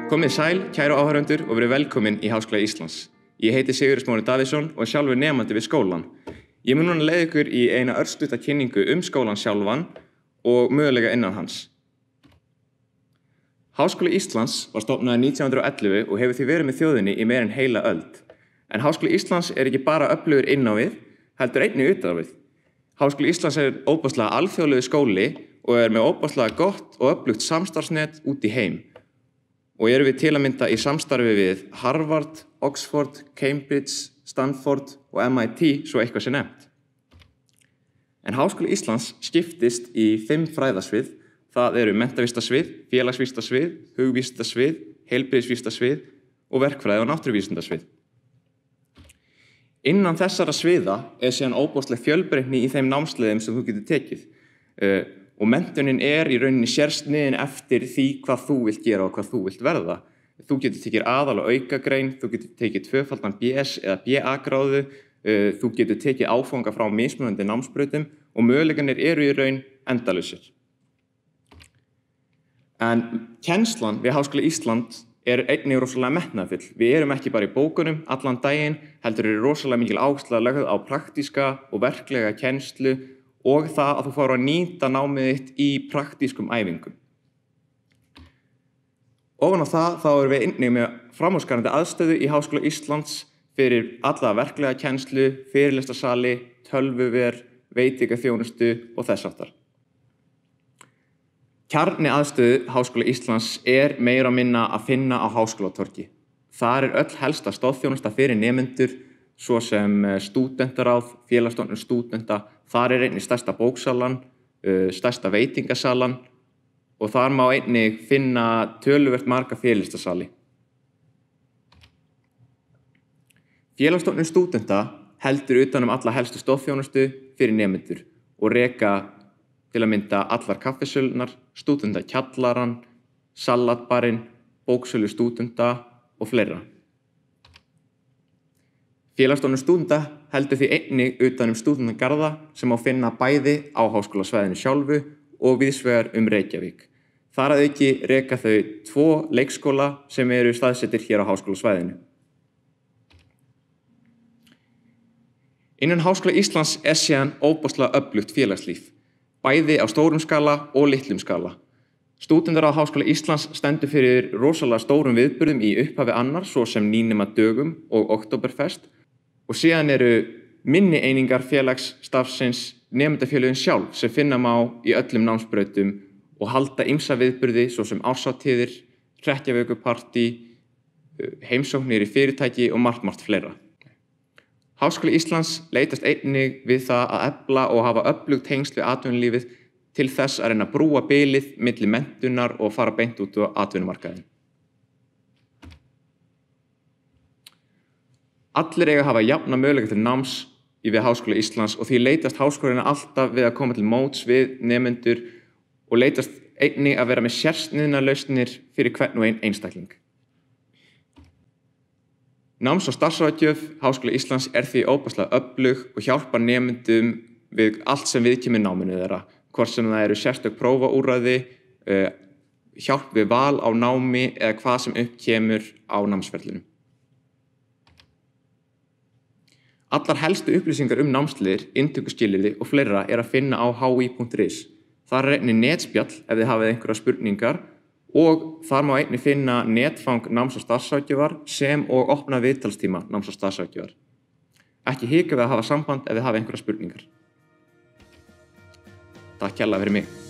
Komið sæl, kæru áhorfendur og verið velkomin í Háskóla Íslands. Ég heiti Sigurður Smári Davíðsson og er sjálfur nemandi við skólann. Ég mun núna leiða ykkur í eina örstutta kynningu skólann sjálfan og mögulega innan hans. Háskóli Íslands var stofnaður 1911 og hefur því verið með þjóðinni í meira en heila öld. En Háskóli Íslands er ekki bara öflugur inn á við, heldur einnig utan á við. Háskóli Íslands er óbáslega alþjóðlegur skóli og er með óbáslega gott og öflugt samstarfsnet út í heim. Og erum við til að mynda í samstarfi við Harvard, Oxford, Cambridge, Stanford og MIT, svo eitthvað sé nefnt. En Háskóli Íslands skiptist í 5 fræðasvið. Það eru menntavísindasvið, félagsvísindasvið, hugvísindasvið, heilbrigðisvísindasvið og verkfræði- og náttúruvísindasvið. Innan þessara sviða er síðan óbáslega fjölbreytni í þeim námsleiðum sem þú getur tekið. Og menntunin er í rauninni sérsniðin eftir því hvað þú vilt gera og hvað þú vilt verða. Þú getur tekið aðal- og aukagrein, þú getur tekið tvöfaldan BS eða BA-gráðu, þú getur tekið áfanga frá mismunandi námsbrautum og möguleikarnir eru í raun endalausir. En kennslan við Háskóla Íslands er einnig rosalega metnaðarfull. Við erum ekki bara í bókunum allan daginn, heldur eru rosalega mikil áhersla lögð á praktíska og verklega kennslu og það að þú fáir að nýta námið þitt í praktískum æfingum. Ofan á það þá erum við einnig með framúrskarandi aðstöðu í Háskóla Íslands fyrir alla verklega kennslu, fyrirlestrarsali, tölvuver, veitingaþjónustu og þess háttar. Kjarni aðstöðu Háskóla Íslands er meira og minna að finna á Háskólatorgi. Þar er öll helsta stoðþjónusta fyrir nemendur, svo sem stúdentaráð, félagsstofnun stúdenta. Þar er einnig stærsta bóksalan, stærsta veitingasalan og þar má einnig finna töluvert marga fyrirlestrarsali. Félagsstofnun stúdenta heldur utan alla helstu stoðþjónustu fyrir nemendur og reka til að mynda allar kaffisölunar, stúdentakjallarann, salatbarinn, bóksölu stúdenta og fleira. Félagsstofnun stúdenta heldur því einnig utan stúdentagarða sem má finna bæði á háskólasvæðinu sjálfu og víðsvegar Reykjavík. Þar að auki reka þau 2 leikskóla sem eru staðsettir hér á háskólasvæðinu. Innan Háskóla Íslands er síðan óbáslega öflugt félagslíf, bæði á stórum skala og litlum skala. Stúdentar á Háskóla Íslands stendur fyrir rosalega stórum viðburðum í upphafi annar, svo sem nýnemadögum og Októberfest, og síðan eru minni einingar félagsstarfsins nemendafélögin sjálf sem finna má í öllum námsbrautum og halda ýmsa viðburði svo sem árshátíðir, hrekkjavökupartí, heimsóknir í fyrirtæki og margt fleira. Háskóli Íslands leitast einnig við það að efla og hafa öflugt tengsl við atvinnulífið til þess að reyna að brúa bilið milli menntunar og fara beint út á atvinnumarkaðinn. Allir eiga að hafa jafna möguleika til náms við Háskóla Íslands og því leitast háskólinn alltaf við að koma til móts við nemendur og leitast einnig að vera með sérsniðnar lausnir fyrir hvern og einn einstakling. Náms- og starfsráðgjöf Háskóla Íslands er því óbáslega öflug og hjálpar nemendum við allt sem viðkemur náminu þeirra, hvort sem það eru sérstök prófaúrræði, hjálp við val á námi eða hvað sem upp kemur á námsferlinum. Allar helstu upplýsingar námsleiðir, inntökuskilyrði og fleira er að finna á hi.is. Þar er einnig netspjall ef þið hafið einhverjar spurningar og þar má einnig finna netfang náms- og starfsráðgjafar sem og opna viðtalstíma náms- og starfsráðgjafar. Ekki hika við að hafa samband ef þið hafið einhverjar spurningar. Takk kærlega fyrir mig.